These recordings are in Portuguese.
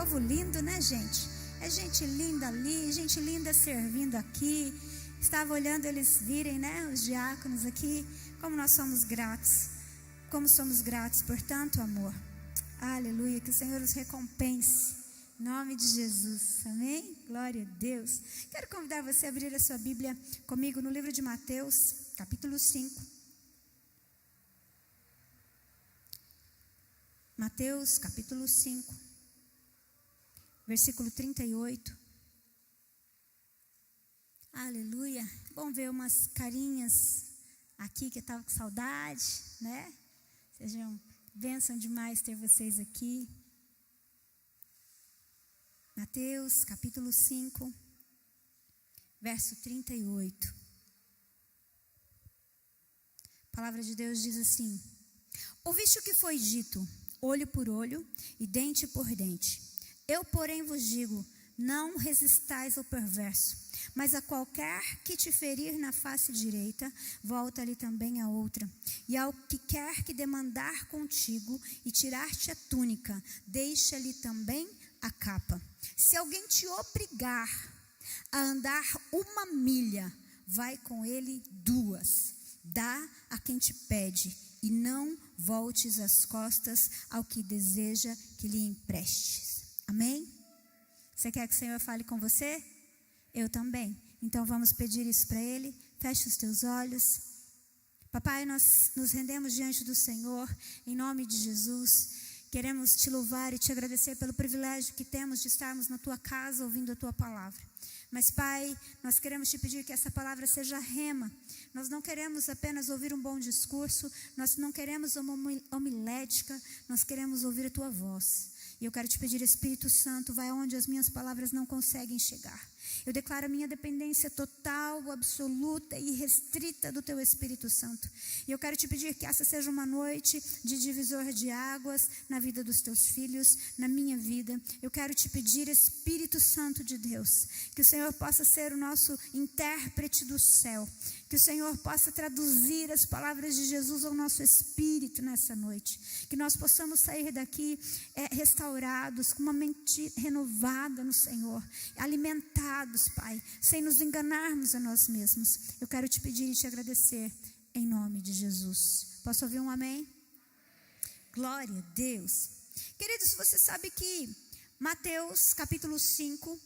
povo lindo, né, gente? É gente linda ali, gente linda servindo aqui. Estava olhando eles virem, né, os diáconos aqui. Como nós somos gratos. Como somos gratos por tanto amor. Aleluia, que o Senhor os recompense. Em nome de Jesus, amém? Glória a Deus. Quero convidar você a abrir a sua Bíblia comigo no livro de Mateus, capítulo 5. Mateus, capítulo 5, versículo 38. Aleluia. Bom ver umas carinhas aqui que estavam com saudade, né? Sejam bênção demais ter vocês aqui. Mateus, capítulo 5, verso 38. A palavra de Deus diz assim: ouviste o que foi dito, olho por olho e dente por dente. Eu, porém, vos digo, não resistais ao perverso, mas a qualquer que te ferir na face direita, volta-lhe também a outra. E ao que quer que demandar contigo e tirar-te a túnica, deixa-lhe também a capa. Se alguém te obrigar a andar 1 milha, vai com ele 2. Dá a quem te pede, e não voltes as costas ao que deseja que lhe emprestes. Amém? Você quer que o Senhor fale com você? Eu também. Então vamos pedir isso para Ele. Feche os teus olhos. Papai, nós nos rendemos diante do Senhor, em nome de Jesus. Queremos te louvar e te agradecer pelo privilégio que temos de estarmos na tua casa ouvindo a tua palavra. Mas, Pai, nós queremos te pedir que essa palavra seja rema. Nós não queremos apenas ouvir um bom discurso, nós não queremos uma homilética, nós queremos ouvir a tua voz. E eu quero te pedir, Espírito Santo, vai onde as minhas palavras não conseguem chegar. Eu declaro a minha dependência total, absoluta e restrita do teu Espírito Santo. E eu quero te pedir que essa seja uma noite de divisor de águas na vida dos teus filhos, na minha vida. Eu quero te pedir, Espírito Santo de Deus, que o Senhor possa ser o nosso intérprete do céu. Que o Senhor possa traduzir as palavras de Jesus ao nosso espírito nessa noite. Que nós possamos sair daqui restaurados, com uma mente renovada no Senhor. Alimentados, Pai, sem nos enganarmos a nós mesmos. Eu quero te pedir e te agradecer em nome de Jesus. Posso ouvir um amém? Glória a Deus. Queridos, você sabe que Mateus capítulo 5,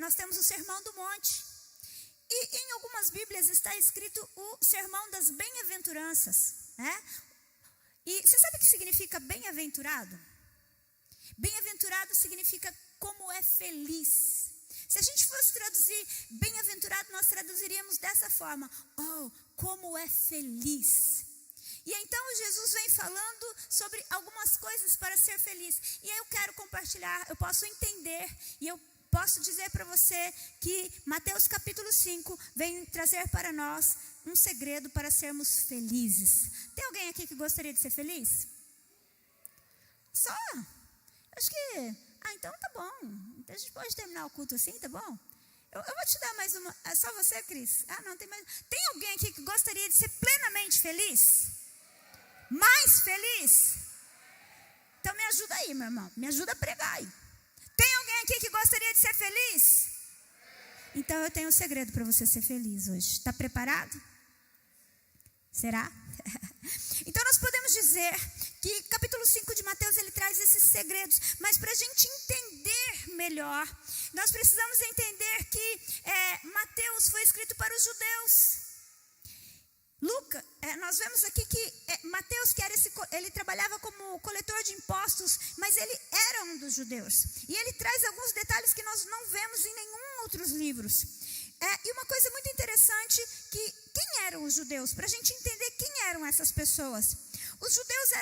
nós temos o Sermão do Monte. E em algumas Bíblias está escrito o Sermão das Bem-aventuranças, né? E você sabe o que significa bem-aventurado? Bem-aventurado significa como é feliz. Se a gente fosse traduzir bem-aventurado, nós traduziríamos dessa forma: oh, como é feliz. E então Jesus vem falando sobre algumas coisas para ser feliz. E aí eu quero compartilhar, eu posso entender e eu posso dizer para você que Mateus capítulo 5 vem trazer para nós um segredo para sermos felizes. Tem alguém aqui que gostaria de ser feliz? Só? Acho que... então tá bom. Então a gente pode terminar o culto assim, tá bom? Eu vou te dar mais uma... É só você, Cris? Não, tem mais... Tem alguém aqui que gostaria de ser plenamente feliz? Mais feliz? Então me ajuda aí, meu irmão. Me ajuda a pregar aí. Tem alguém aqui que gostaria de ser feliz? Então eu tenho um segredo para você ser feliz hoje. Está preparado? Será? Então nós podemos dizer que capítulo 5 de Mateus ele traz esses segredos. Mas para a gente entender melhor, nós precisamos entender que Mateus foi escrito para os judeus. Nós vemos aqui que Mateus, ele trabalhava como coletor de impostos, mas ele era um dos judeus. E ele traz alguns detalhes que nós não vemos em nenhum outros livros. E uma coisa muito interessante, que quem eram os judeus? Para a gente entender quem eram essas pessoas. Os judeus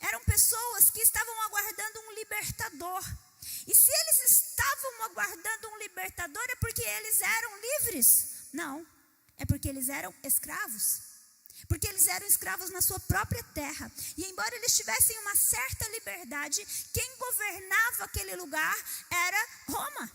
eram pessoas que estavam aguardando um libertador. E se eles estavam aguardando um libertador, é porque eles eram livres? Não. É porque eles eram escravos. Porque eles eram escravos na sua própria terra. E embora eles tivessem uma certa liberdade, quem governava aquele lugar era Roma.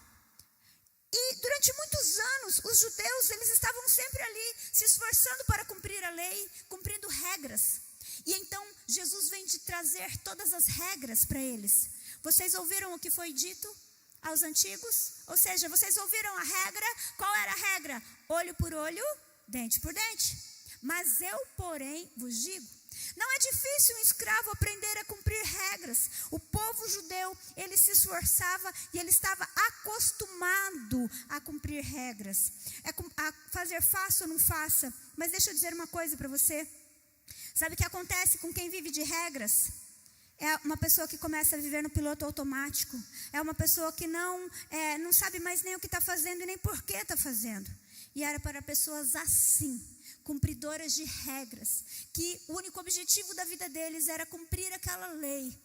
E durante muitos anos, os judeus eles estavam sempre ali, se esforçando para cumprir a lei, cumprindo regras. E então, Jesus vem de trazer todas as regras para eles. Vocês ouviram o que foi dito aos antigos? Ou seja, vocês ouviram a regra? Qual era a regra? Olho por olho, dente por dente. Mas eu, porém, vos digo, não é difícil um escravo aprender a cumprir regras. O povo judeu, ele se esforçava e ele estava acostumado a cumprir regras. A fazer faça ou não faça. Mas deixa eu dizer uma coisa para você. Sabe o que acontece com quem vive de regras? É uma pessoa que começa a viver no piloto automático. É uma pessoa que não sabe mais nem o que está fazendo e nem por que está fazendo. E era para pessoas assim, cumpridoras de regras, que o único objetivo da vida deles era cumprir aquela lei.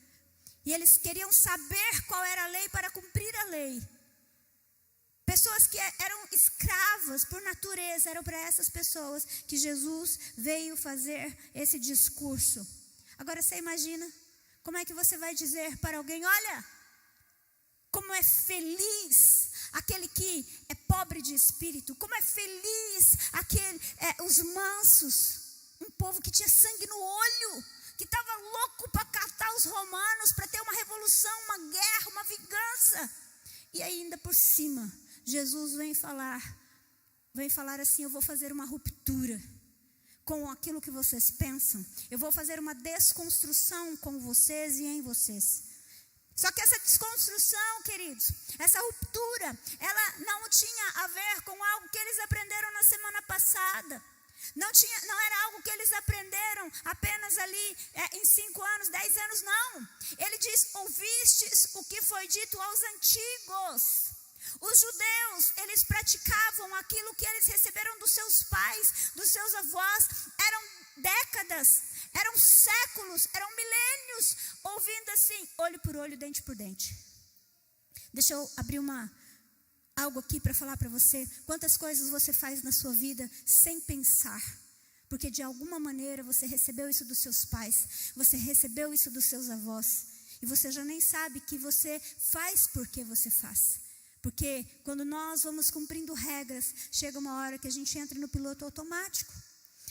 E eles queriam saber qual era a lei para cumprir a lei. Pessoas que eram escravas por natureza, eram para essas pessoas que Jesus veio fazer esse discurso. Agora você imagina, como é que você vai dizer para alguém, olha, como é feliz aquele que é pobre de espírito, como é feliz os mansos, um povo que tinha sangue no olho, que estava louco para catar os romanos, para ter uma revolução, uma guerra, uma vingança. E ainda por cima, Jesus vem falar assim, eu vou fazer uma ruptura com aquilo que vocês pensam. Eu vou fazer uma desconstrução com vocês e em vocês. Só que essa desconstrução, queridos, essa ruptura, ela não tinha a ver com algo que eles aprenderam na semana passada. Não era algo que eles aprenderam apenas ali em 5 anos, 10 anos, não. Ele diz, ouvistes o que foi dito aos antigos. Os judeus, eles praticavam aquilo que eles receberam dos seus pais, dos seus avós. Eram décadas, eram séculos, eram milênios, ouvindo assim, olho por olho, dente por dente. Deixa eu abrir algo aqui para falar para você. Quantas coisas você faz na sua vida sem pensar, porque de alguma maneira você recebeu isso dos seus pais, você recebeu isso dos seus avós, e você já nem sabe que você faz porque você faz. Porque quando nós vamos cumprindo regras, chega uma hora que a gente entra no piloto automático.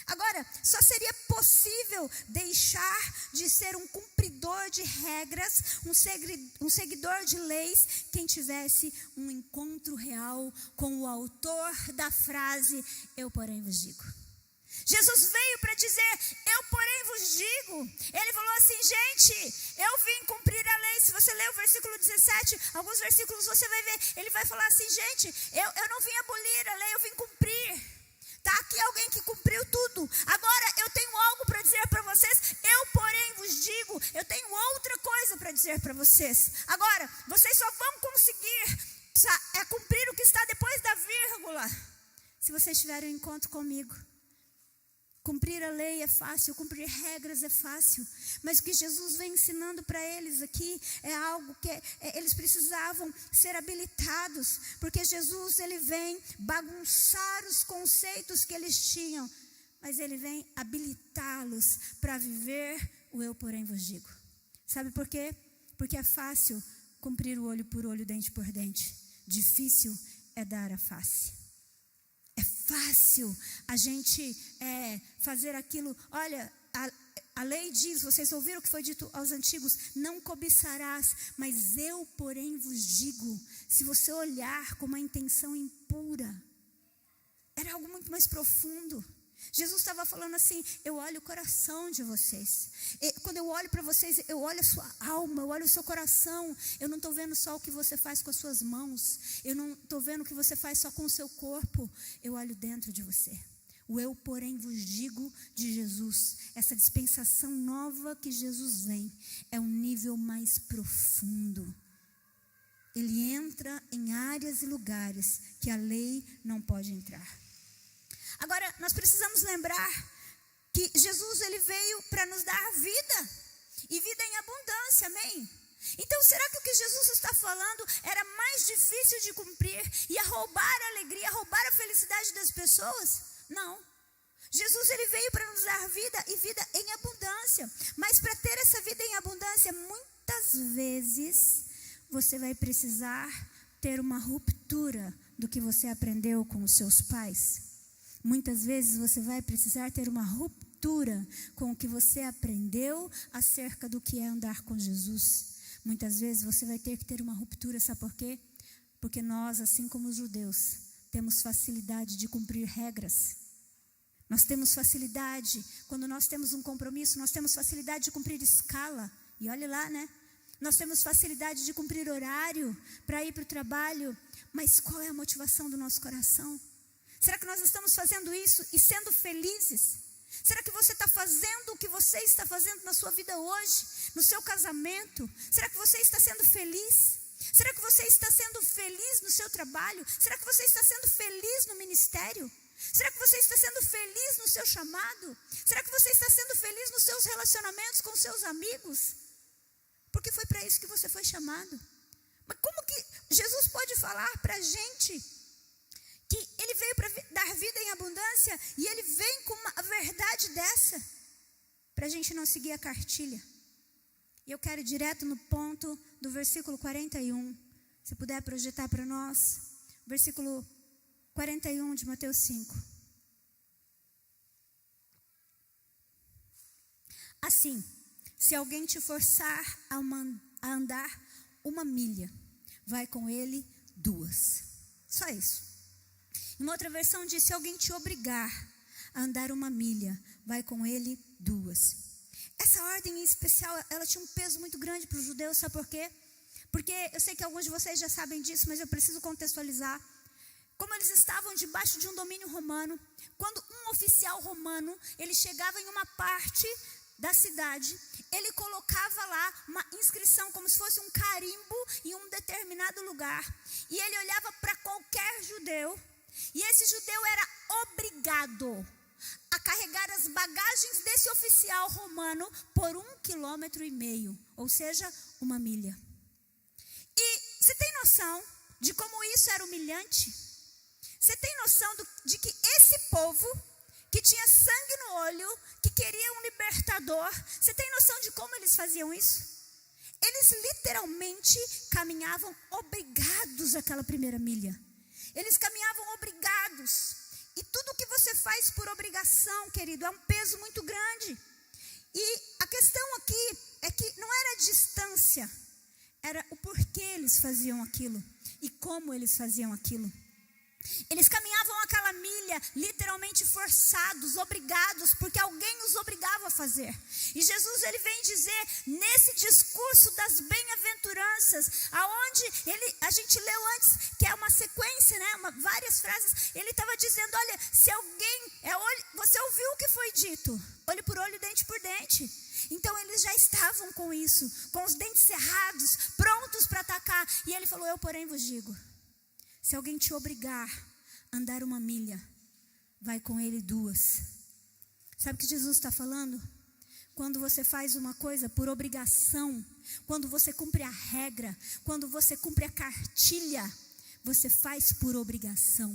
Agora, só seria possível deixar de ser um cumpridor de regras, um seguidor de leis, quem tivesse um encontro real com o autor da frase, eu porém vos digo. Jesus veio para dizer, eu porém vos digo. Ele falou assim, gente, eu vim cumprir a lei. Se você ler o versículo 17, alguns versículos você vai ver, ele vai falar assim, gente, eu não vim abolir a lei, eu vim cumprir. Está aqui alguém que cumpriu tudo. Agora eu tenho algo para dizer para vocês. Eu porém vos digo, eu tenho outra coisa para dizer para vocês. Agora, vocês só vão conseguir cumprir o que está depois da vírgula se vocês tiverem um encontro comigo. Cumprir a lei é fácil, cumprir regras é fácil, mas o que Jesus vem ensinando para eles aqui é algo que eles precisavam ser habilitados, porque Jesus, ele vem bagunçar os conceitos que eles tinham, mas ele vem habilitá-los para viver o eu porém vos digo. Sabe por quê? Porque é fácil cumprir o olho por olho, dente por dente, difícil é dar a face. É fácil a gente fazer aquilo. Olha, a lei diz, vocês ouviram o que foi dito aos antigos, não cobiçarás, mas eu porém vos digo, se você olhar com uma intenção impura, era algo muito mais profundo. Jesus estava falando assim, eu olho o coração de vocês. Quando eu olho para vocês, eu olho a sua alma, eu olho o seu coração. Eu não estou vendo só o que você faz com as suas mãos. Eu não estou vendo o que você faz só com o seu corpo. Eu olho dentro de você. O eu, porém, vos digo de Jesus. Essa dispensação nova que Jesus vem é um nível mais profundo. Ele entra em áreas e lugares que a lei não pode entrar. Agora, nós precisamos lembrar que Jesus, ele veio para nos dar vida, e vida em abundância, amém? Então, será que o que Jesus está falando era mais difícil de cumprir, ia roubar a alegria, roubar a felicidade das pessoas? Não. Jesus, ele veio para nos dar vida e vida em abundância, mas para ter essa vida em abundância, muitas vezes, você vai precisar ter uma ruptura do que você aprendeu com os seus pais. Muitas vezes você vai precisar ter uma ruptura com o que você aprendeu acerca do que é andar com Jesus. Muitas vezes você vai ter que ter uma ruptura, sabe por quê? Porque nós, assim como os judeus, temos facilidade de cumprir regras. Nós temos facilidade, quando nós temos um compromisso, nós temos facilidade de cumprir escala. E olhe lá, né? Nós temos facilidade de cumprir horário para ir para o trabalho. Mas qual é a motivação do nosso coração? Será que nós estamos fazendo isso e sendo felizes? Será que você está fazendo o que você está fazendo na sua vida hoje? No seu casamento? Será que você está sendo feliz? Será que você está sendo feliz no seu trabalho? Será que você está sendo feliz no ministério? Será que você está sendo feliz no seu chamado? Será que você está sendo feliz nos seus relacionamentos com seus amigos? Porque foi para isso que você foi chamado. Mas como que Jesus pode falar para a gente que Ele veio para dar vida em abundância e Ele vem com uma verdade dessa para a gente não seguir a cartilha? E eu quero ir direto no ponto do versículo 41. Se puder projetar para nós, versículo 41 de Mateus 5. Assim, se alguém te forçar a andar 1 milha, vai com ele 2. Só isso. Uma outra versão diz, se alguém te obrigar a andar 1 milha, vai com ele 2. Essa ordem em especial, ela tinha um peso muito grande para os judeus, sabe por quê? Porque eu sei que alguns de vocês já sabem disso, mas eu preciso contextualizar. Como eles estavam debaixo de um domínio romano, quando um oficial romano, ele chegava em uma parte da cidade, ele colocava lá uma inscrição, como se fosse um carimbo em um determinado lugar, e ele olhava para qualquer judeu, e esse judeu era obrigado a carregar as bagagens desse oficial romano por 1,5 quilômetro, ou seja, 1 milha. E você tem noção de como isso era humilhante? Você tem noção de que esse povo, que tinha sangue no olho, que queria um libertador, você tem noção de como eles faziam isso? Eles literalmente caminhavam obrigados àquela 1 milha. Eles caminhavam obrigados. E tudo que você faz por obrigação, querido, é um peso muito grande. E a questão aqui é que não era a distância, era o porquê eles faziam aquilo e como eles faziam aquilo. Eles caminhavam aquela milha literalmente forçados, obrigados, porque alguém os obrigava a fazer. E Jesus, ele vem dizer nesse discurso das bem-aventuranças, aonde a gente leu antes, que é uma sequência, né, várias frases. Ele estava dizendo, olha, se alguém, você ouviu o que foi dito, olho por olho, dente por dente. Então eles já estavam com isso, com os dentes cerrados, prontos para atacar. E ele falou, eu porém vos digo, se alguém te obrigar a andar 1 milha, vai com ele 2. Sabe o que Jesus está falando? Quando você faz uma coisa por obrigação, quando você cumpre a regra, quando você cumpre a cartilha, você faz por obrigação.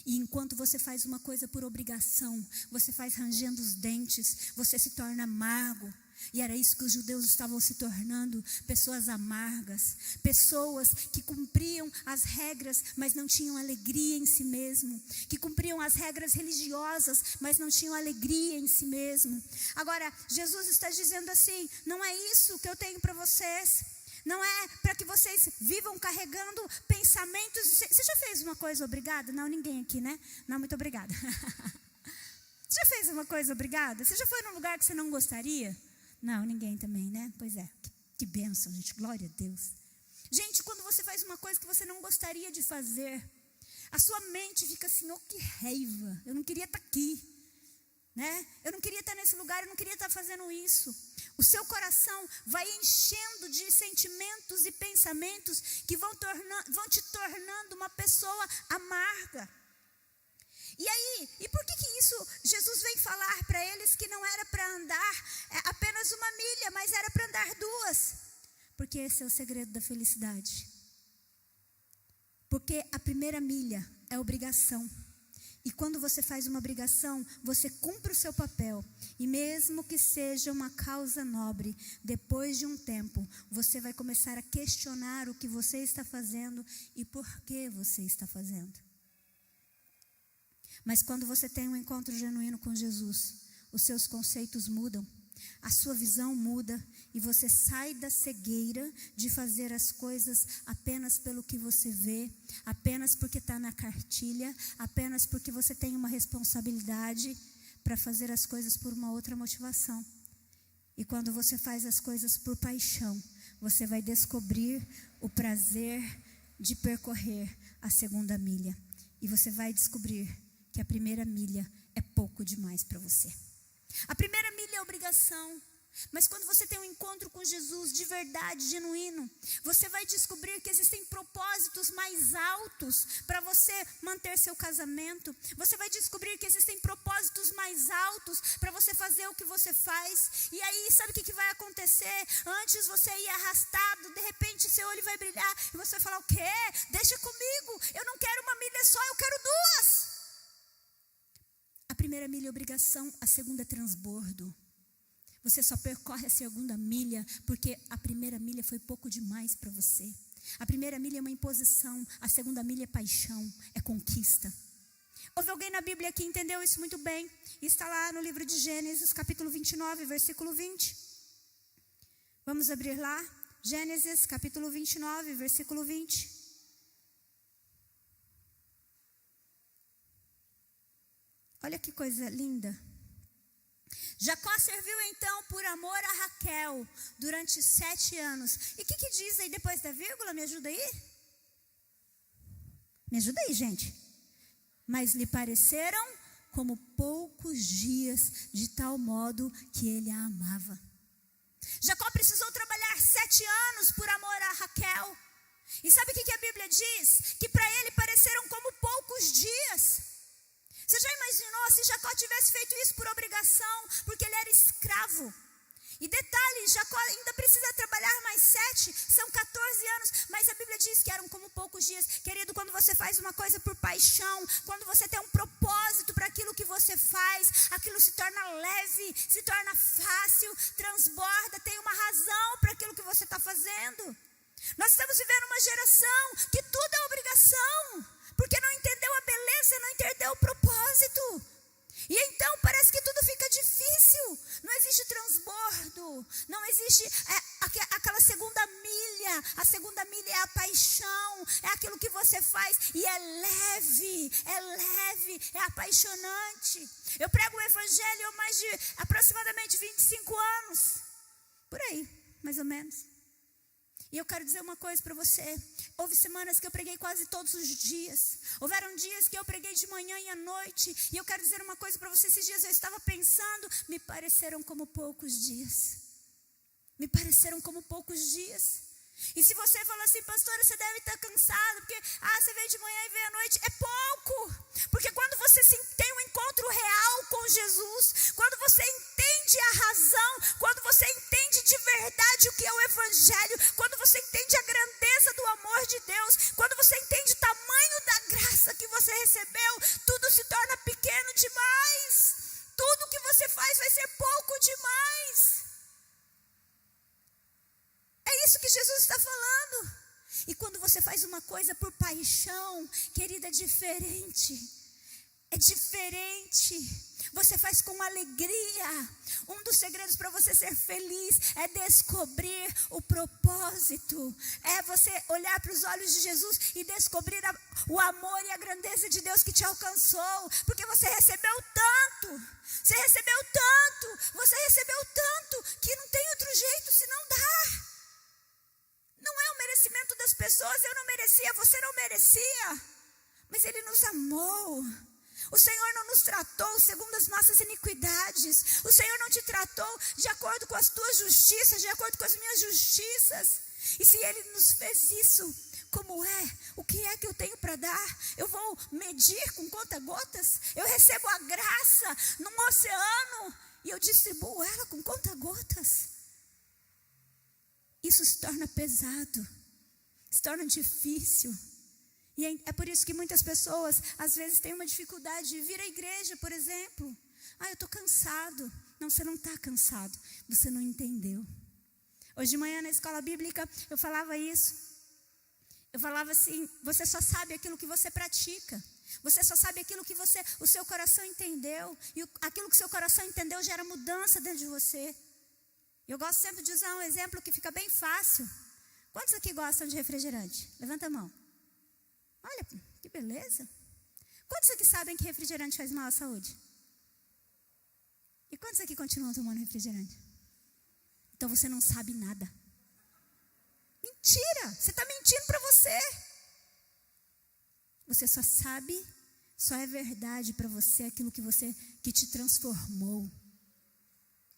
E enquanto você faz uma coisa por obrigação, você faz rangendo os dentes, você se torna amargo. E era isso que os judeus estavam se tornando, pessoas amargas, pessoas que cumpriam as regras, mas não tinham alegria em si mesmo, que cumpriam as regras religiosas, mas não tinham alegria em si mesmo. Agora, Jesus está dizendo assim, não é isso que eu tenho para vocês, não é para que vocês vivam carregando pensamentos. Você já fez uma coisa obrigada? Não, ninguém aqui, né? Não, muito obrigada. Você já fez uma coisa obrigada? Você já foi num lugar que você não gostaria? Não, ninguém também, né? Pois é, que bênção, gente, glória a Deus. Gente, quando você faz uma coisa que você não gostaria de fazer, a sua mente fica assim, oh, que raiva, eu não queria estar aqui, né? Eu não queria estar nesse lugar, eu não queria estar fazendo isso. O seu coração vai enchendo de sentimentos e pensamentos que vão te tornando uma pessoa amarga. E aí, e por que isso Jesus vem falar para eles que não era para andar apenas 1 milha, mas era para andar 2? Porque esse é o segredo da felicidade. Porque a 1 milha é obrigação. E quando você faz uma obrigação, você cumpre o seu papel. E mesmo que seja uma causa nobre, depois de um tempo, você vai começar a questionar o que você está fazendo e por que você está fazendo. Mas quando você tem um encontro genuíno com Jesus, os seus conceitos mudam. a sua visão muda e você sai da cegueira de fazer as coisas apenas pelo que você vê, apenas porque está na cartilha, apenas porque você tem uma responsabilidade, para fazer as coisas por uma outra motivação. E quando você faz as coisas por paixão, você vai descobrir o prazer de percorrer a segunda milha. E você vai descobrir que a primeira milha é pouco demais para você. A primeira milha é obrigação. Mas quando você tem um encontro com Jesus de verdade, genuíno, você vai descobrir que existem propósitos mais altos para você manter seu casamento. Você vai descobrir que existem propósitos mais altos para você fazer o que você faz. E aí, sabe o que vai acontecer? Antes você ia arrastado, de repente seu olho vai brilhar e você vai falar: o quê? Deixa comigo, eu não quero uma milha só, eu quero duas. A primeira milha é obrigação, a segunda é transbordo. Você só percorre a segunda milha porque a primeira milha foi pouco demais para você. A primeira milha é uma imposição, a segunda milha é paixão, é conquista. Houve alguém na Bíblia que entendeu isso muito bem. Está lá no livro de Gênesis, capítulo 29, versículo 20. Vamos abrir lá. Gênesis, capítulo 29, versículo 20. Olha que coisa linda. Jacó serviu então por amor a Raquel durante 7 anos. E o que diz aí depois da vírgula? Me ajuda aí? Me ajuda aí, gente. Mas lhe pareceram como poucos dias, de tal modo que ele a amava. Jacó precisou trabalhar 7 anos por amor a Raquel. E sabe o que a Bíblia diz? Que para ele pareceram como poucos dias. Você já imaginou se Jacó tivesse feito isso por obrigação, porque ele era escravo? E detalhe, Jacó ainda precisa trabalhar mais 7, são 14 anos, mas a Bíblia diz que eram como poucos dias. Querido, quando você faz uma coisa por paixão, quando você tem um propósito para aquilo que você faz, aquilo se torna leve, se torna fácil, transborda, tem uma razão para aquilo que você está fazendo. Nós estamos vivendo uma geração que tudo é obrigação, porque não entendeu a beleza, não entendeu o propósito. E então parece que tudo fica difícil. Não existe transbordo, não existe aquela segunda milha. A segunda milha é a paixão, é aquilo que você faz e é leve, é apaixonante. Eu prego o evangelho há mais de aproximadamente 25 anos, por aí, mais ou menos. E eu quero dizer uma coisa para você. Houve semanas que eu preguei quase todos os dias. Houveram dias que eu preguei de manhã e à noite. E eu quero dizer uma coisa para você. Esses dias eu estava pensando, me pareceram como poucos dias. Me pareceram como poucos dias. E se você falou assim: pastora, você deve estar cansado, porque você veio de manhã e veio à noite. É pouco. Porque quando você tem um encontro real com Jesus, quando você entende a razão, quando você entende de verdade o que é o evangelho, quando você entende a grandeza do amor de Deus, quando você entende o tamanho da graça que você recebeu, tudo se torna pequeno demais. Tudo que você faz vai ser pouco demais. É isso que Jesus está falando. E quando você faz uma coisa por paixão, querida, é diferente. É diferente. Você faz com alegria. Um dos segredos para você ser feliz é descobrir o propósito. É você olhar para os olhos de Jesus e descobrir o amor e a grandeza de Deus que te alcançou. Porque você recebeu tanto. Você recebeu tanto que não tem outro jeito senão dar. Não é o merecimento das pessoas, eu não merecia, você não merecia. Mas Ele nos amou. O Senhor não nos tratou segundo as nossas iniquidades. O Senhor não te tratou de acordo com as tuas justiças, de acordo com as minhas justiças. E se Ele nos fez isso, como é? O que é que eu tenho para dar? Eu vou medir com conta-gotas? Eu recebo a graça num oceano e eu distribuo ela com conta-gotas? Isso se torna pesado, se torna difícil. E é por isso que muitas pessoas, às vezes, têm uma dificuldade de vir à igreja, por exemplo. Eu estou cansado. Não, você não está cansado, você não entendeu. Hoje de manhã na escola bíblica, eu falava isso. Eu falava assim: você só sabe aquilo que você pratica. Você só sabe aquilo que o seu coração entendeu. E aquilo que o seu coração entendeu gera mudança dentro de você. Eu gosto sempre de usar um exemplo que fica bem fácil. Quantos aqui gostam de refrigerante? Levanta a mão. Olha, que beleza. Quantos aqui sabem que refrigerante faz mal à saúde? E quantos aqui continuam tomando refrigerante? Então você não sabe nada. Mentira! Você está mentindo para você. Você só sabe, só é verdade para você aquilo que te transformou.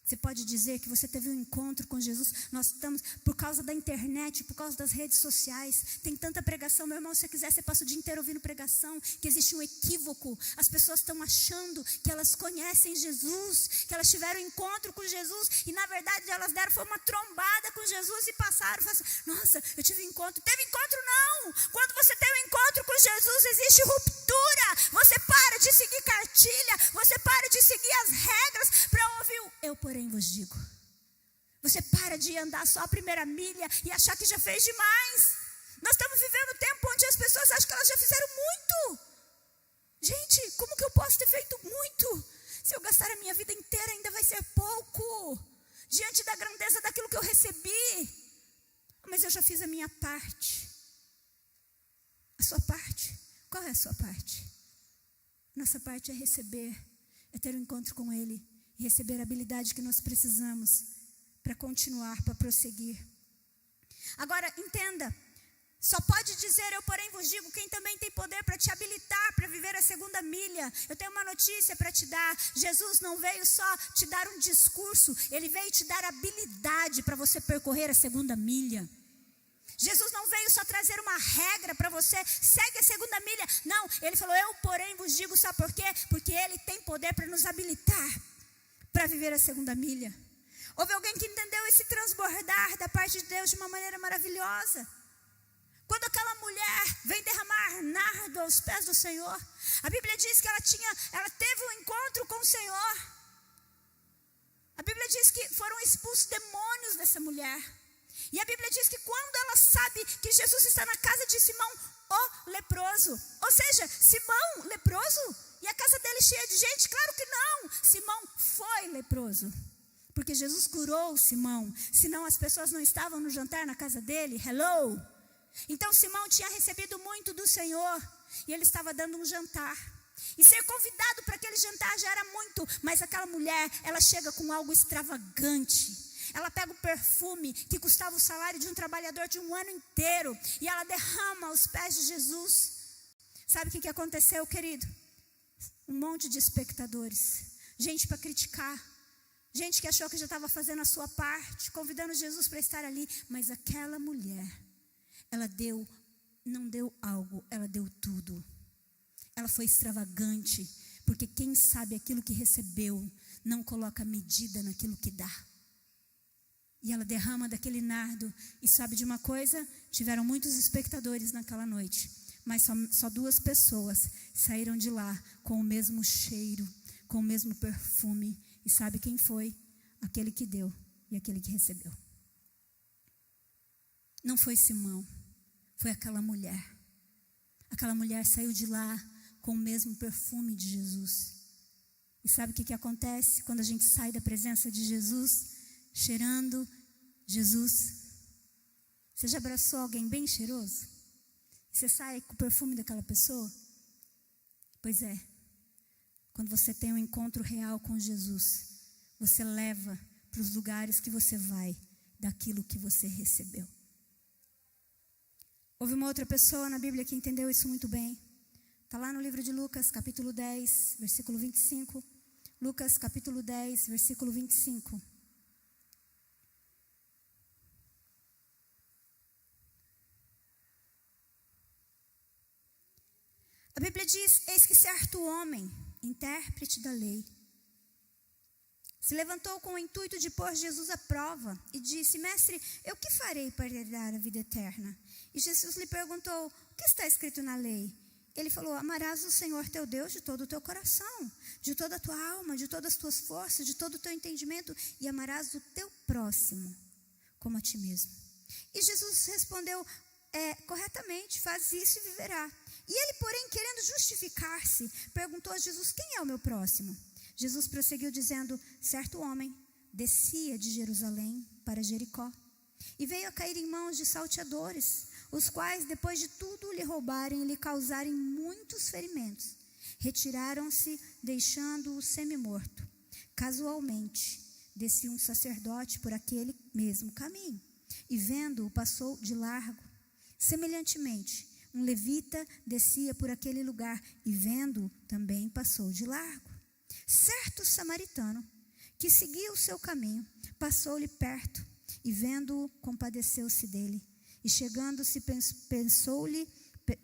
Você pode dizer que você teve um encontro com Jesus. Nós estamos, por causa da internet, por causa das redes sociais, tem tanta pregação. Meu irmão, se você quiser, você passa o dia inteiro ouvindo pregação, que existe um equívoco. As pessoas estão achando que elas conhecem Jesus, que elas tiveram um encontro com Jesus, e na verdade elas deram foi uma trombada com Jesus e passaram. Assim, nossa, eu tive um encontro. Teve encontro não. Quando você tem um encontro com Jesus, existe ruptura. Você para de seguir cartilha, você para de seguir as regras para ouvir o eu, porém, vos digo. Você para de andar só a primeira milha e achar que já fez demais. Nós estamos vivendo um tempo onde as pessoas acham que elas já fizeram muito. Gente, como que eu posso ter feito muito? Se eu gastar a minha vida inteira ainda vai ser pouco. Diante da grandeza daquilo que eu recebi. Mas eu já fiz a minha parte. A sua parte? Qual é a sua parte? Nossa parte é receber, é ter um encontro com Ele. E receber a habilidade que nós precisamos para continuar, para prosseguir. Agora, entenda, só pode dizer eu, porém, vos digo, quem também tem poder para te habilitar para viver a segunda milha. Eu tenho uma notícia para te dar. Jesus não veio só te dar um discurso, Ele veio te dar habilidade para você percorrer a segunda milha. Jesus não veio só trazer uma regra para você, segue a segunda milha. Não, Ele falou, eu, porém, vos digo, sabe por quê? Porque Ele tem poder para nos habilitar para viver a segunda milha. Houve alguém que entendeu esse transbordar da parte de Deus de uma maneira maravilhosa. Quando aquela mulher vem derramar nardo aos pés do Senhor, a Bíblia diz que ela teve um encontro com o Senhor. A Bíblia diz que foram expulsos demônios dessa mulher. E a Bíblia diz que quando ela sabe que Jesus está na casa de Simão, o leproso, ou seja, Simão leproso, e a casa dele cheia de gente? Claro que não. Simão foi leproso, porque Jesus curou Simão, senão as pessoas não estavam no jantar na casa dele. Hello? Então Simão tinha recebido muito do Senhor, e ele estava dando um jantar, e ser convidado para aquele jantar já era muito. Mas aquela mulher, ela chega com algo extravagante. Ela pega o perfume que custava o salário de um trabalhador de um ano inteiro, e ela derrama aos pés de Jesus. Sabe o que aconteceu, querido? Um monte de espectadores, gente para criticar, gente que achou que já estava fazendo a sua parte, convidando Jesus para estar ali. Mas aquela mulher, ela não deu algo, ela deu tudo. Ela foi extravagante, porque quem sabe aquilo que recebeu não coloca medida naquilo que dá. E ela derrama daquele nardo. E sabe de uma coisa? Tiveram muitos espectadores naquela noite, mas só 2 pessoas saíram de lá com o mesmo cheiro, com o mesmo perfume. E sabe quem foi? Aquele que deu e aquele que recebeu. Não foi Simão, foi aquela mulher. Aquela mulher saiu de lá com o mesmo perfume de Jesus. E sabe o que acontece quando a gente sai da presença de Jesus, cheirando Jesus? Você já abraçou alguém bem cheiroso? Você sai com o perfume daquela pessoa? Pois é, quando você tem um encontro real com Jesus, você leva para os lugares que você vai daquilo que você recebeu. Houve uma outra pessoa na Bíblia que entendeu isso muito bem. Está lá no livro de Lucas, capítulo 10, versículo 25. Lucas, capítulo 10, versículo 25. A Bíblia diz, eis que certo homem, intérprete da lei, se levantou com o intuito de pôr Jesus à prova e disse, mestre, eu que farei para herdar a vida eterna? E Jesus lhe perguntou, o que está escrito na lei? Ele falou, amarás o Senhor teu Deus de todo o teu coração, de toda a tua alma, de todas as tuas forças, de todo o teu entendimento, e amarás o teu próximo como a ti mesmo. E Jesus respondeu, corretamente, faz isso e viverá. E ele, porém, querendo justificar-se, perguntou a Jesus, quem é o meu próximo? Jesus prosseguiu dizendo, certo homem descia de Jerusalém para Jericó, e veio a cair em mãos de salteadores, os quais, depois de tudo lhe roubarem e lhe causarem muitos ferimentos, retiraram-se, deixando-o semi-morto. Casualmente, descia um sacerdote por aquele mesmo caminho, e vendo-o, passou de largo. Semelhantemente, um levita descia por aquele lugar, e vendo-o, também passou de largo. Certo samaritano, que seguia o seu caminho, passou-lhe perto, e vendo-o, compadeceu-se dele, e chegando-se, pensou-lhe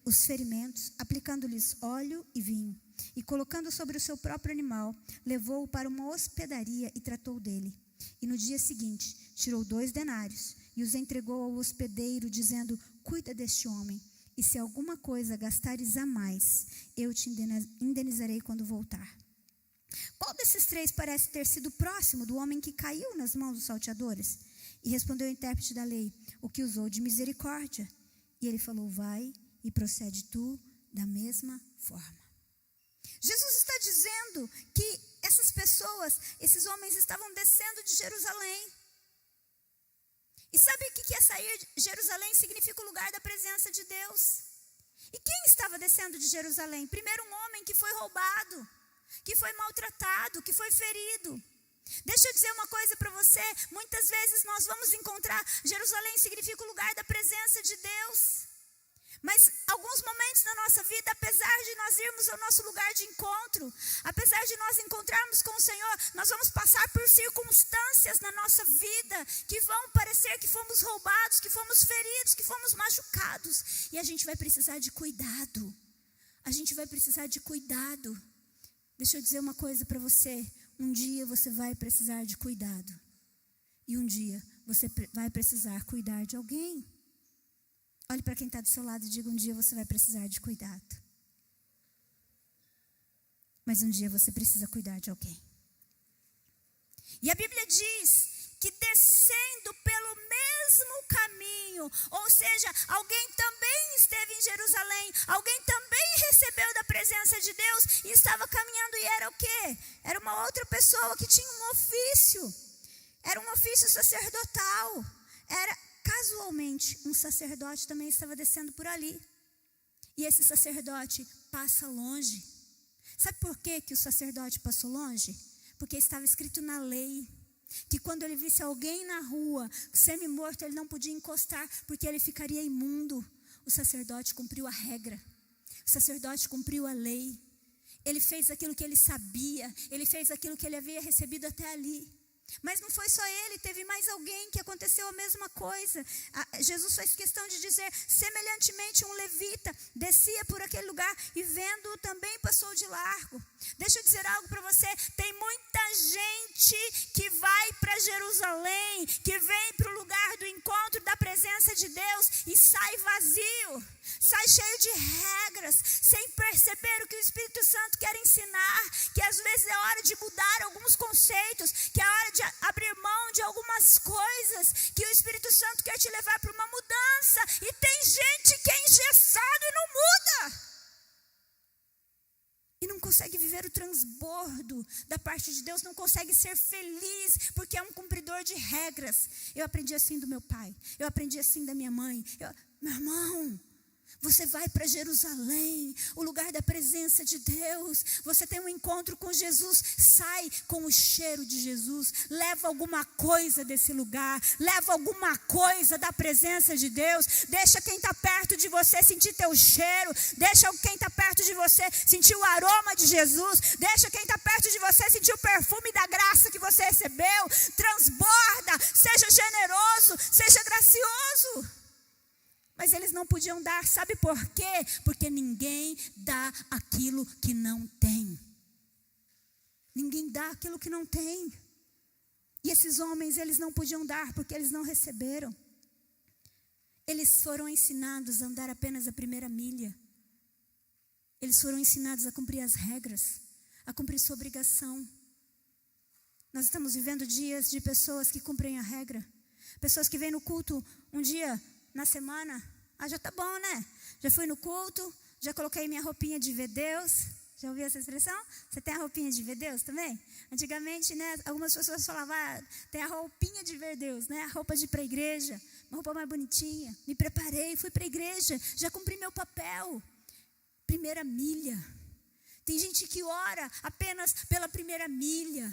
os ferimentos, aplicando-lhes óleo e vinho, e colocando sobre o seu próprio animal, levou-o para uma hospedaria e tratou dele. E no dia seguinte, tirou 2 denários e os entregou ao hospedeiro, dizendo: cuida deste homem, e se alguma coisa gastares a mais, eu te indenizarei quando voltar. Qual desses 3 parece ter sido próximo do homem que caiu nas mãos dos salteadores? E respondeu o intérprete da lei: o que usou de misericórdia. E ele falou: vai e procede tu da mesma forma. Jesus está dizendo que essas pessoas, esses homens estavam descendo de Jerusalém. E sabe o que é sair de Jerusalém? Significa o lugar da presença de Deus. E quem estava descendo de Jerusalém? Primeiro, um homem que foi roubado, que foi maltratado, que foi ferido. Deixa eu dizer uma coisa para você. Muitas vezes nós vamos encontrar Jerusalém significa o lugar da presença de Deus. Mas alguns momentos na nossa vida, apesar de nós irmos ao nosso lugar de encontro, apesar de nós encontrarmos com o Senhor, nós vamos passar por circunstâncias na nossa vida que vão parecer que fomos roubados, que fomos feridos, que fomos machucados. E a gente vai precisar de cuidado. A gente vai precisar de cuidado. Deixa eu dizer uma coisa para você. Um dia você vai precisar de cuidado. E um dia você vai precisar cuidar de alguém. Olhe para quem está do seu lado e diga: um dia você vai precisar de cuidado. Mas um dia você precisa cuidar de alguém. E a Bíblia diz que descendo pelo mesmo caminho, ou seja, alguém também esteve em Jerusalém, alguém também recebeu da presença de Deus e estava caminhando, e era o quê? Era uma outra pessoa que tinha um ofício, era um ofício sacerdotal, casualmente, um sacerdote também estava descendo por ali. E esse sacerdote passa longe. Sabe por que o sacerdote passou longe? Porque estava escrito na lei que quando ele visse alguém na rua, semi-morto, ele não podia encostar, porque ele ficaria imundo. O sacerdote cumpriu a regra. O sacerdote cumpriu a lei. Ele fez aquilo que ele sabia. Ele fez aquilo que ele havia recebido até ali. Mas não foi só ele, teve mais alguém que aconteceu a mesma coisa. Jesus faz questão de dizer: semelhantemente um levita descia por aquele lugar e vendo-o também passou de largo. Deixa eu dizer algo para você. Tem muita gente que vai para Jerusalém, que vem para o lugar do encontro da presença de Deus e sai vazio, sai cheio de regras, sem perceber o que o Espírito Santo quer ensinar, que às vezes é hora de mudar alguns conceitos, que é hora de abrir mão de algumas coisas, que o Espírito Santo quer te levar para uma mudança. E tem gente que é engessado e não muda. E não consegue viver o transbordo da parte de Deus, não consegue ser feliz, porque é um cumpridor de regras. Eu aprendi assim do meu pai, eu aprendi assim da minha mãe. Meu irmão, você vai para Jerusalém, o lugar da presença de Deus. Você tem um encontro com Jesus, sai com o cheiro de Jesus. Leva alguma coisa desse lugar, leva alguma coisa da presença de Deus. Deixa quem está perto de você sentir teu cheiro. Deixa quem está perto de você sentir o aroma de Jesus. Deixa quem está perto de você sentir o perfume da graça que você recebeu. Transborda, seja generoso, seja gracioso. Mas eles não podiam dar, sabe por quê? Porque ninguém dá aquilo que não tem. Ninguém dá aquilo que não tem. E esses homens, eles não podiam dar porque eles não receberam. Eles foram ensinados a andar apenas a primeira milha. Eles foram ensinados a cumprir as regras, a cumprir sua obrigação. Nós estamos vivendo dias de pessoas que cumprem a regra. Pessoas que vêm no culto um dia na semana. Já tá bom, né? Já fui no culto, já coloquei minha roupinha de ver Deus, Já ouviu essa expressão? Você tem a roupinha de ver Deus também? Antigamente, né, algumas pessoas falavam, tem a roupinha de ver Deus, né? A roupa de ir para a igreja, uma roupa mais bonitinha. Me preparei, fui para a igreja, já cumpri meu papel. Primeira milha. Tem gente que ora apenas pela primeira milha.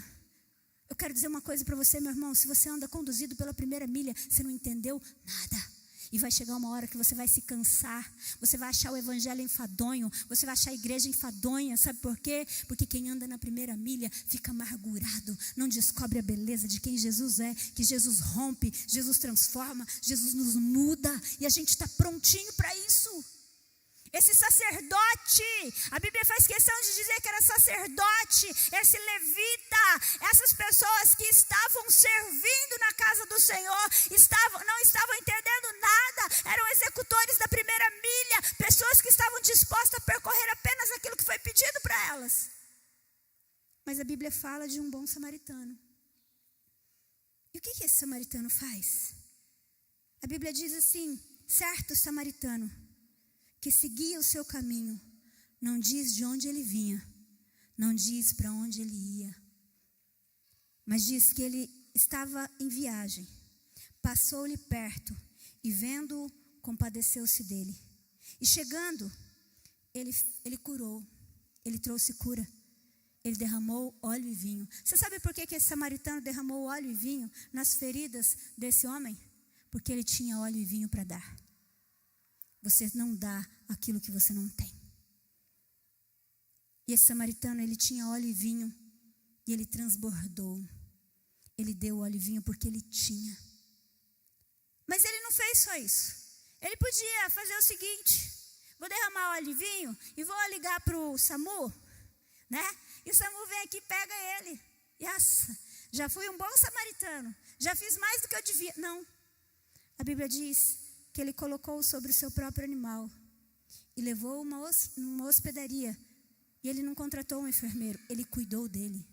Eu quero dizer uma coisa para você, meu irmão. Se você anda conduzido pela primeira milha, você não entendeu nada. E vai chegar uma hora que você vai se cansar. Você vai achar o evangelho enfadonho. Você vai achar a igreja enfadonha. Sabe por quê? Porque quem anda na primeira milha fica amargurado. Não descobre a beleza de quem Jesus é. Que Jesus rompe, Jesus transforma, Jesus nos muda. E a gente está prontinho para isso. Esse sacerdote, a Bíblia faz questão de dizer que era sacerdote, esse levita, essas pessoas que estavam servindo na casa do Senhor, não estavam entendendo nada, eram executores da primeira milha, pessoas que estavam dispostas a percorrer apenas aquilo que foi pedido para elas. Mas a Bíblia fala de um bom samaritano. E o que esse samaritano faz? A Bíblia diz assim, certo samaritano, que seguia o seu caminho, não diz de onde ele vinha, não diz para onde ele ia, mas diz que ele estava em viagem, passou-lhe perto e vendo-o, compadeceu-se dele. E chegando, ele curou, ele trouxe cura, ele derramou óleo e vinho. Você sabe por que esse samaritano derramou óleo e vinho nas feridas desse homem? Porque ele tinha óleo e vinho para dar. Você não dá aquilo que você não tem. E esse samaritano, ele tinha óleo e vinho. E ele transbordou. Ele deu óleo e vinho porque ele tinha. Mas ele não fez só isso. Ele podia fazer o seguinte. Vou derramar óleo e vinho e vou ligar para o SAMU. Né? E o SAMU vem aqui e pega ele. Nossa, já fui um bom samaritano. Já fiz mais do que eu devia. Não. A Bíblia diz que ele colocou sobre o seu próprio animal e levou uma hospedaria. E ele não contratou um enfermeiro, ele cuidou dele.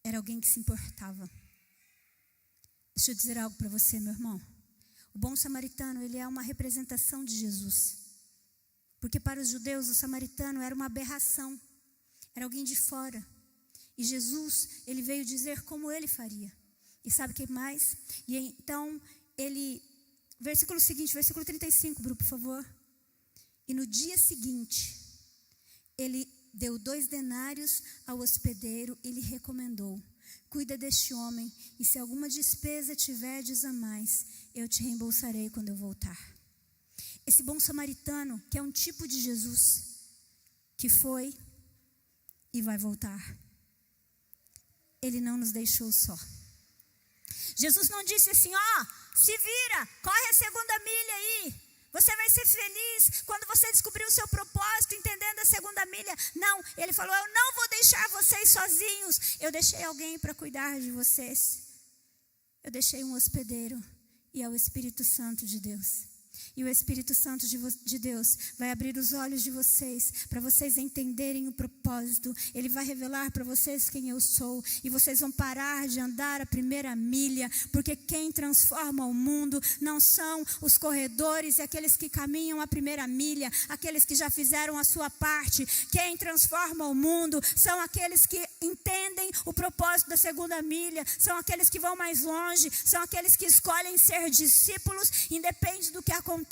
Era alguém que se importava. Deixa eu dizer algo para você, meu irmão. O bom samaritano, ele é uma representação de Jesus. Porque para os judeus, o samaritano era uma aberração. Era alguém de fora. E Jesus, ele veio dizer como ele faria. E sabe o que mais? E então, versículo seguinte, versículo 35, Bru, por favor. E no dia seguinte, ele deu 2 denários ao hospedeiro e lhe recomendou: cuida deste homem, e se alguma despesa tiverdes a mais, eu te reembolsarei quando eu voltar. Esse bom samaritano, que é um tipo de Jesus, que foi e vai voltar. Ele não nos deixou só. Jesus não disse assim, se vira, corre a 2ª milha aí. Você vai ser feliz quando você descobrir o seu propósito, entendendo a 2ª milha. Não, ele falou, eu não vou deixar vocês sozinhos. Eu deixei alguém para cuidar de vocês. Eu deixei um hospedeiro, e é o Espírito Santo de Deus. E o Espírito Santo de Deus vai abrir os olhos de vocês, para vocês entenderem o propósito. Ele vai revelar para vocês quem eu sou. E vocês vão parar de andar a 1ª milha. Porque quem transforma o mundo não são os corredores e aqueles que caminham a 1ª milha. Aqueles que já fizeram a sua parte. Quem transforma o mundo são aqueles que entendem o propósito da 2ª milha. São aqueles que vão mais longe. São aqueles que escolhem ser discípulos, independe do que aconteça.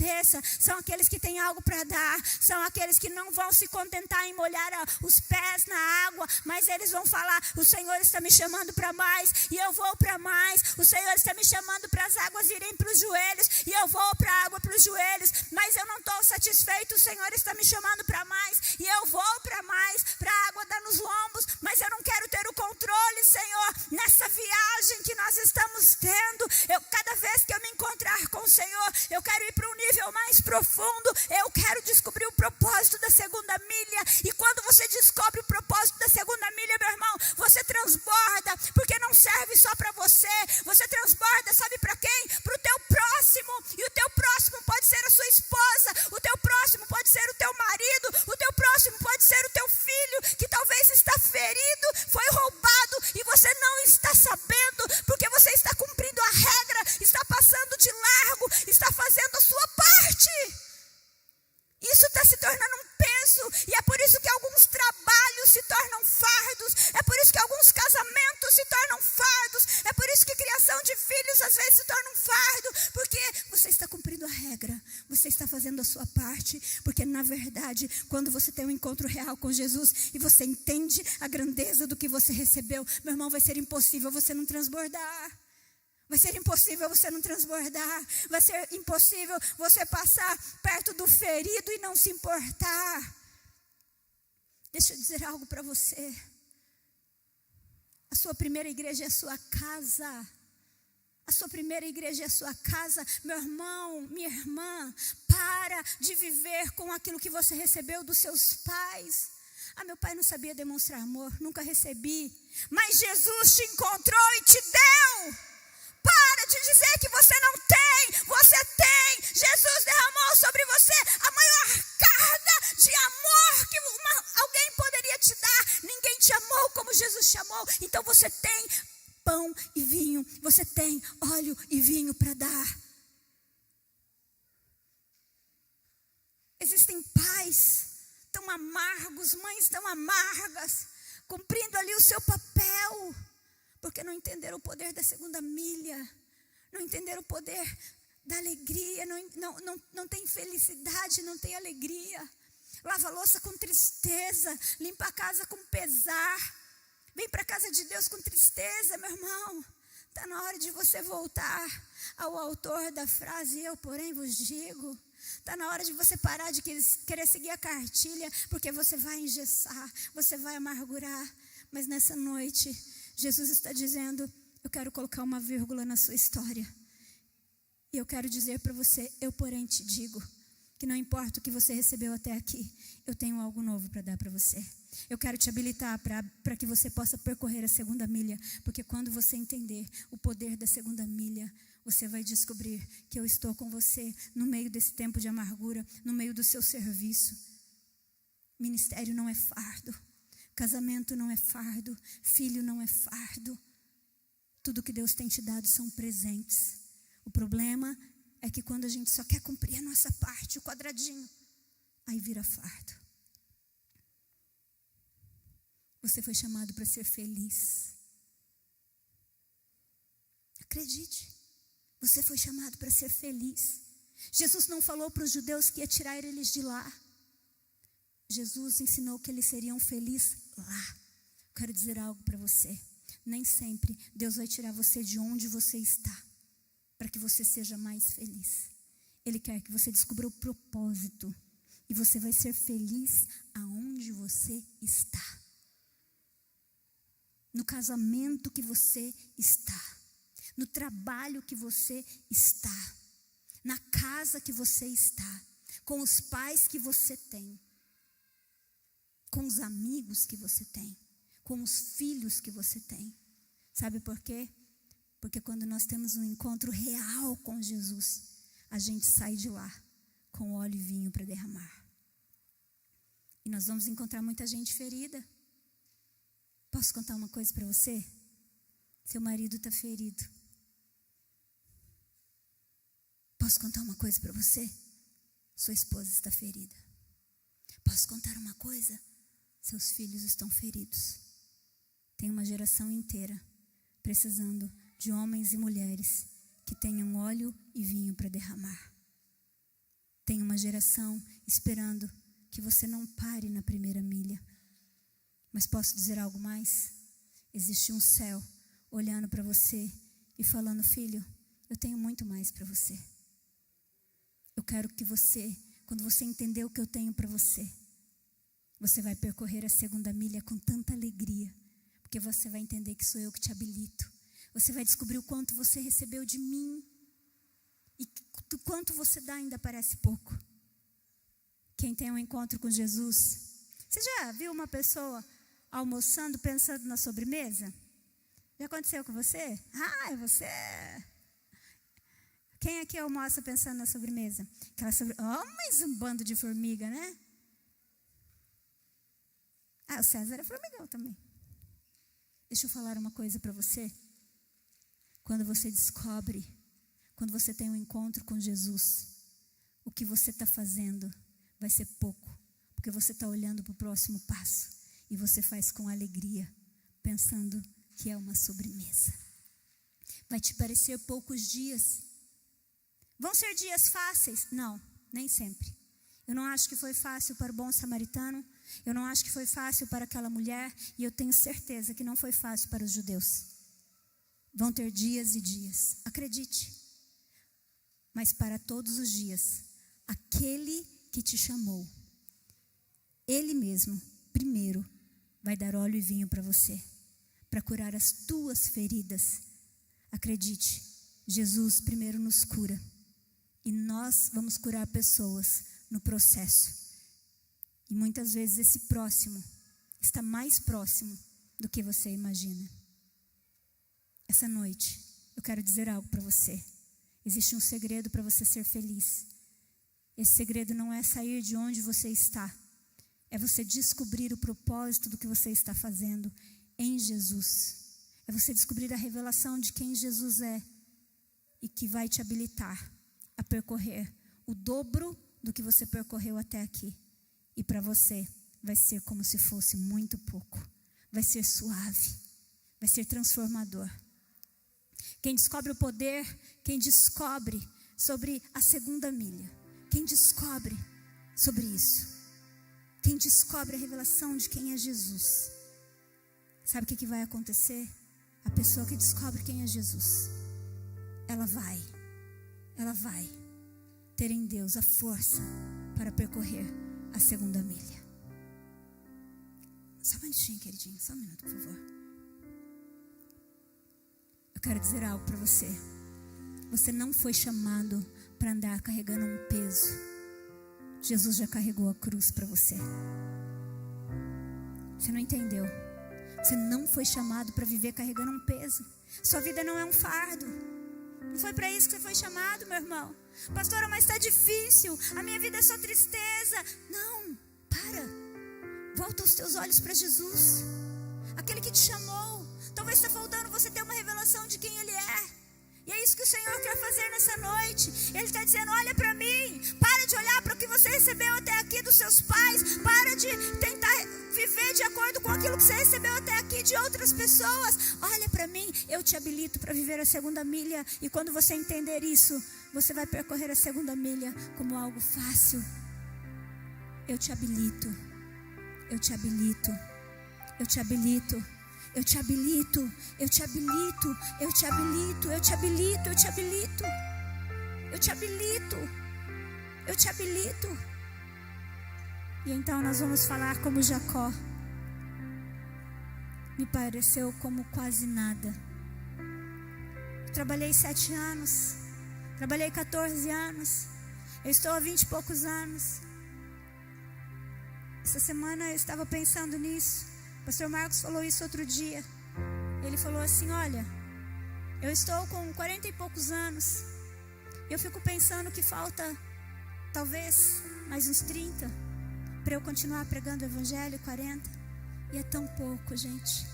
São aqueles que têm algo para dar. São aqueles que não vão se contentar em molhar os pés na água, mas eles vão falar, o Senhor está me chamando para mais, e eu vou para mais. O Senhor está me chamando para as águas irem para os joelhos, e eu vou para a água para os joelhos, mas eu não estou satisfeito. O Senhor está me chamando para mais, e eu vou para mais, para a água dar nos lombos, mas eu não quero ter o controle, Senhor, nessa viagem que nós estamos tendo. Cada vez que eu me encontrar com o Senhor, eu quero ir para um nível mais profundo. Eu quero descobrir o propósito da 2ª milha. E quando você descobre o propósito da 2ª milha, meu irmão, você transborda, porque não serve só para você. Você transborda, sabe para quem? Para o teu próximo. E o teu próximo pode ser a sua esposa, o teu próximo pode ser o teu marido, o teu próximo pode ser o teu filho, que talvez está ferido, foi roubado, e você não está sabendo, porque você está cumprindo a regra, está passando de largo, está fazendo a sua parte. Isso está se tornando um peso, e é por isso que alguns trabalhos se tornam fardos. É por isso que alguns casamentos se tornam fardos. É por isso que criação de filhos às vezes se torna um fardo. Porque você está cumprindo a regra. Você está fazendo a sua parte. Porque na verdade, quando você tem um encontro real com Jesus e você entende a grandeza do que você recebeu, meu irmão, vai ser impossível você não transbordar. Vai ser impossível você não transbordar. Vai ser impossível você passar perto do ferido e não se importar. Deixa eu dizer algo para você. A sua primeira igreja é a sua casa. A sua primeira igreja é a sua casa. Meu irmão, minha irmã, para de viver com aquilo que você recebeu dos seus pais. Meu pai não sabia demonstrar amor, nunca recebi. Mas Jesus te encontrou e te deu. Para de dizer que você não tem. Você tem. Jesus derramou sobre você a maior carga de amor que alguém poderia te dar. Ninguém te amou como Jesus te amou. Então você tem pão e vinho. Você tem óleo e vinho para dar. Existem pais tão amargos, mães tão amargas, cumprindo ali o seu papel, porque não entenderam o poder da segunda milha, não entenderam o poder da alegria, não tem felicidade, não tem alegria. Lava a louça com tristeza, limpa a casa com pesar, vem para a casa de Deus com tristeza, meu irmão. Está na hora de você voltar ao autor da frase, eu porém vos digo. Está na hora de você parar de querer seguir a cartilha, porque você vai engessar, você vai amargurar. Mas nessa noite, Jesus está dizendo, eu quero colocar uma vírgula na sua história. E eu quero dizer para você, eu porém te digo, que não importa o que você recebeu até aqui, eu tenho algo novo para dar para você. Eu quero te habilitar para que você possa percorrer a segunda milha, porque quando você entender o poder da segunda milha, você vai descobrir que eu estou com você no meio desse tempo de amargura, no meio do seu serviço. Ministério não é fardo, casamento não é fardo, filho não é fardo. Tudo que Deus tem te dado são presentes. O problema é que quando a gente só quer cumprir a nossa parte, o quadradinho, aí vira fardo. Você foi chamado para ser feliz. Acredite, você foi chamado para ser feliz. Jesus não falou para os judeus que ia tirar eles de lá. Jesus ensinou que eles seriam felizes lá. Quero dizer algo para você. Nem sempre Deus vai tirar você de onde você está, para que você seja mais feliz. Ele quer que você descubra o propósito. E você vai ser feliz aonde você está. No casamento que você está. No trabalho que você está. Na casa que você está. Com os pais que você tem. Com os amigos que você tem. Com os filhos que você tem. Sabe por quê? Porque quando nós temos um encontro real com Jesus, a gente sai de lá com óleo e vinho para derramar. E nós vamos encontrar muita gente ferida. Posso contar uma coisa para você? Seu marido está ferido. Posso contar uma coisa para você? Sua esposa está ferida. Posso contar uma coisa? Seus filhos estão feridos. Tem uma geração inteira precisando de homens e mulheres que tenham óleo e vinho para derramar. Tem uma geração esperando que você não pare na primeira milha. Mas posso dizer algo mais? Existe um céu olhando para você e falando, filho, eu tenho muito mais para você. Eu quero que você, quando você entender o que eu tenho para você, você vai percorrer a segunda milha com tanta alegria, porque você vai entender que sou eu que te habilito. Você vai descobrir o quanto você recebeu de mim e do quanto você dá ainda parece pouco. Quem tem um encontro com Jesus, você já viu uma pessoa almoçando pensando na sobremesa? Já aconteceu com você? É você. Quem aqui almoça pensando na sobremesa? Mas um bando de formiga, né? O César é formigão também. Deixa eu falar uma coisa para você. Quando você descobre, quando você tem um encontro com Jesus, o que você está fazendo vai ser pouco, porque você está olhando para o próximo passo e você faz com alegria, pensando que é uma sobremesa. Vai te parecer poucos dias. Vão ser dias fáceis? Não, nem sempre. Eu não acho que foi fácil para o bom samaritano. Eu não acho que foi fácil para aquela mulher. E eu tenho certeza que não foi fácil para os judeus. Vão ter dias e dias. Acredite. Mas para todos os dias, aquele que te chamou, Ele mesmo, primeiro, vai dar óleo e vinho para você, para curar as tuas feridas. Acredite, Jesus primeiro nos cura. E nós vamos curar pessoas no processo. E muitas vezes esse próximo está mais próximo do que você imagina. Essa noite, eu quero dizer algo para você. Existe um segredo para você ser feliz. Esse segredo não é sair de onde você está. É você descobrir o propósito do que você está fazendo em Jesus. É você descobrir a revelação de quem Jesus é e que vai te habilitar a percorrer o dobro do que você percorreu até aqui. E para você vai ser como se fosse muito pouco. Vai ser suave, vai ser transformador. Quem descobre o poder, quem descobre sobre a segunda milha, quem descobre sobre isso, quem descobre a revelação de quem é Jesus, sabe o que vai acontecer? A pessoa que descobre quem é Jesus, ela vai ter em Deus a força para percorrer a segunda milha. Só um minutinho, queridinho, só um minuto, por favor. Eu quero dizer algo para você. Você não foi chamado para andar carregando um peso. Jesus já carregou a cruz para você. Você não entendeu? Você não foi chamado para viver carregando um peso. Sua vida não é um fardo. Não foi para isso que você foi chamado, meu irmão. Pastora, mas está difícil. A minha vida é só tristeza. Não, para. Volta os teus olhos para Jesus. Aquele que te chamou. Talvez está faltando você ter uma revelação de quem Ele é. E é isso que o Senhor quer fazer nessa noite. Ele está dizendo, olha para mim. Para de olhar para o que você recebeu até aqui dos seus pais. Para de tentar viver de acordo com aquilo que você recebeu até aqui de outras pessoas. Olha para mim, eu te habilito para viver a segunda milha. E quando você entender isso, você vai percorrer a segunda milha como algo fácil. Eu te habilito. Eu te habilito. Eu te habilito. Eu te habilito, eu te habilito, eu te habilito, eu te habilito, eu te habilito, eu te habilito, eu te habilito. E então nós vamos falar como Jacó. Me pareceu como quase nada. Eu trabalhei 7 anos, trabalhei 14 anos, eu estou há 20 e poucos anos. Essa semana eu estava pensando nisso. O pastor Marcos falou isso outro dia. Ele falou assim, olha, eu estou com 40 e poucos anos. Eu fico pensando que falta talvez mais uns 30 para eu continuar pregando o evangelho, 40. E é tão pouco, gente.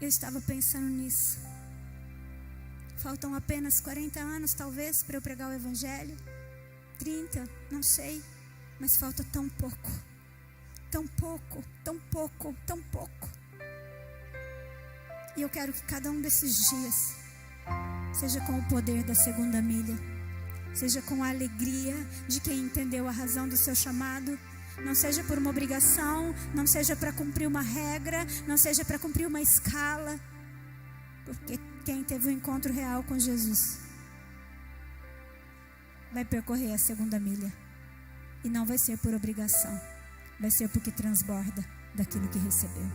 Eu estava pensando nisso. Faltam apenas 40 anos talvez para eu pregar o evangelho. 30, não sei. Mas falta tão pouco. Tão pouco, tão pouco, tão pouco. E eu quero que cada um desses dias seja com o poder da segunda milha, seja com a alegria de quem entendeu a razão do seu chamado. Não seja por uma obrigação, não seja para cumprir uma regra, não seja para cumprir uma escala. Porque quem teve um encontro real com Jesus vai percorrer a segunda milha. E não vai ser por obrigação. Vai ser porque transborda daquilo que recebeu.